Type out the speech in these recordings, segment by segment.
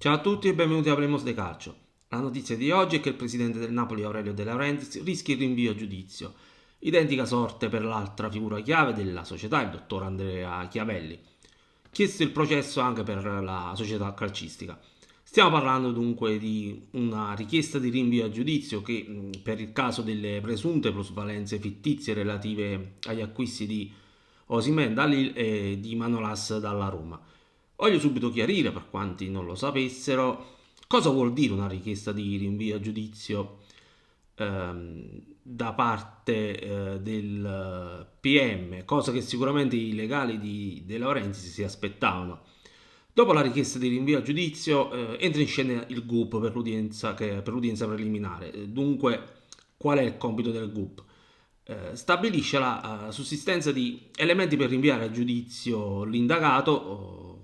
Ciao a tutti e benvenuti a Hablemos de Calcio. La notizia di oggi è che il presidente del Napoli Aurelio De Laurentiis rischia il rinvio a giudizio. Identica sorte per l'altra figura chiave della società, il dottor Andrea Chiavelli. Chiesto il processo anche per la società calcistica. Stiamo parlando dunque di una richiesta di rinvio a giudizio che per il caso delle presunte plusvalenze fittizie relative agli acquisti di Osimhen da Lille e di Manolas dalla Roma. Voglio subito chiarire, per quanti non lo sapessero, cosa vuol dire una richiesta di rinvio a giudizio da parte del PM, cosa che sicuramente i legali di De Laurentiis si aspettavano. Dopo la richiesta di rinvio a giudizio entra in scena il GUP per l'udienza preliminare. Dunque, qual è il compito del GUP? Stabilisce la sussistenza di elementi per rinviare a giudizio l'indagato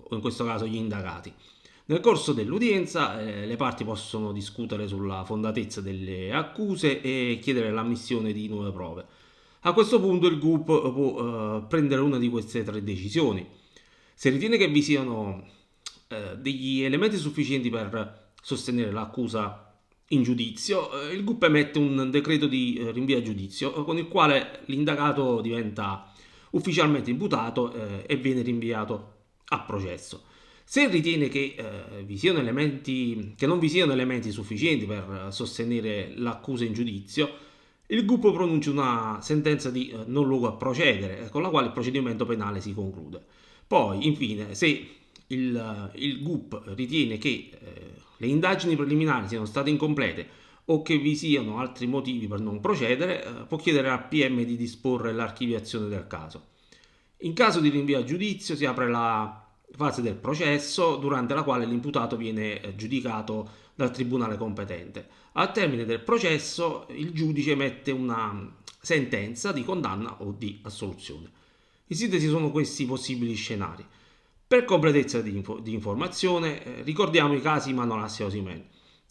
o in questo caso gli indagati. Nel corso dell'udienza le parti possono discutere sulla fondatezza delle accuse e chiedere l'ammissione di nuove prove. A questo punto il GUP può prendere una di queste tre decisioni. Se ritiene che vi siano degli elementi sufficienti per sostenere l'accusa in giudizio, il GUP emette un decreto di rinvio a giudizio con il quale l'indagato diventa ufficialmente imputato e viene rinviato a processo. Se ritiene che non vi siano elementi sufficienti per sostenere l'accusa in giudizio, il GUP pronuncia una sentenza di non luogo a procedere, con la quale il procedimento penale si conclude. Poi, infine, se il GUP ritiene che le indagini preliminari siano state incomplete o che vi siano altri motivi per non procedere, può chiedere al PM di disporre l'archiviazione del caso. In caso di rinvio a giudizio si apre la fase del processo, durante la quale l'imputato viene giudicato dal tribunale competente. Al termine del processo il giudice emette una sentenza di condanna o di assoluzione. In sintesi sono questi i possibili scenari. Per completezza di informazione, ricordiamo i casi Manolas e Osimhen.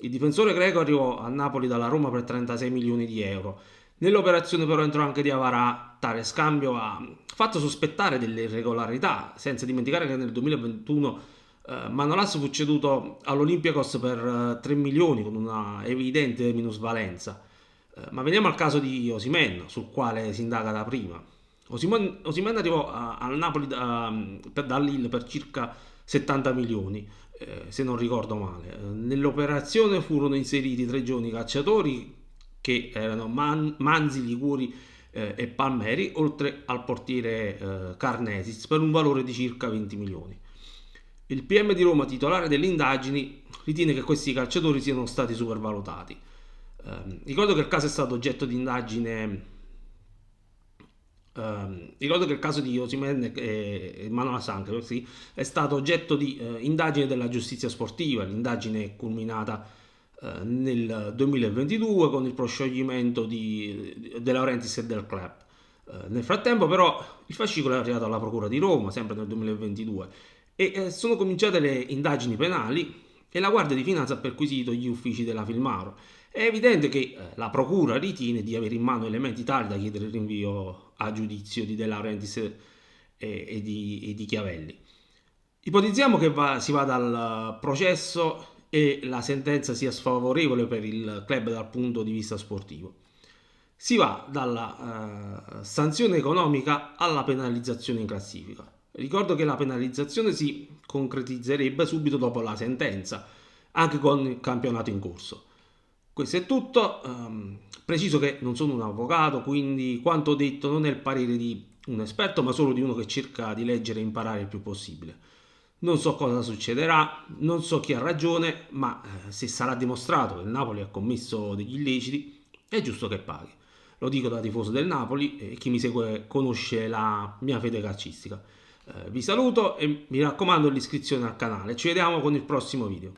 Il difensore greco arrivò a Napoli dalla Roma per 36 milioni di euro. Nell'operazione però entrò anche Diawara. Tale scambio ha fatto sospettare delle irregolarità, senza dimenticare che nel 2021 Manolas fu ceduto all'Olympiakos per 3 milioni con una evidente minusvalenza. Ma veniamo al caso di Osimhen, sul quale si indaga da prima. Osimhen arrivò al Napoli da Lille per circa 70 milioni, se non ricordo male. Nell'operazione furono inseriti tre giovani calciatori che erano Manzi, Liguri e Palmeri, oltre al portiere Carnesis, per un valore di circa 20 milioni. Il PM di Roma, titolare delle indagini, ritiene che questi calciatori siano stati supervalutati. Ricordo che il caso è stato oggetto di indagine. Ricordo che il caso di Osimhen e Manolas anche sì, è stato oggetto di indagine della giustizia sportiva. L'indagine è culminata nel 2022 con il proscioglimento di De Laurentiis e del club. Nel frattempo però il fascicolo è arrivato alla Procura di Roma, sempre nel 2022, e sono cominciate le indagini penali e la Guardia di Finanza ha perquisito gli uffici della Filmaro. È evidente che la Procura ritiene di avere in mano elementi tali da chiedere il rinvio a giudizio di De Laurentiis e di Chiavelli. Ipotizziamo che si vada al processo e la sentenza sia sfavorevole per il club dal punto di vista sportivo. Si va dalla sanzione economica alla penalizzazione in classifica. Ricordo che la penalizzazione si concretizzerebbe subito dopo la sentenza, anche con il campionato in corso. Questo è tutto. Preciso che non sono un avvocato, quindi quanto detto non è il parere di un esperto, ma solo di uno che cerca di leggere e imparare il più possibile. Non so cosa succederà, non so chi ha ragione, ma se sarà dimostrato che il Napoli ha commesso degli illeciti, è giusto che paghi. Lo dico da tifoso del Napoli e chi mi segue conosce la mia fede calcistica. Vi saluto e mi raccomando l'iscrizione al canale. Ci vediamo con il prossimo video.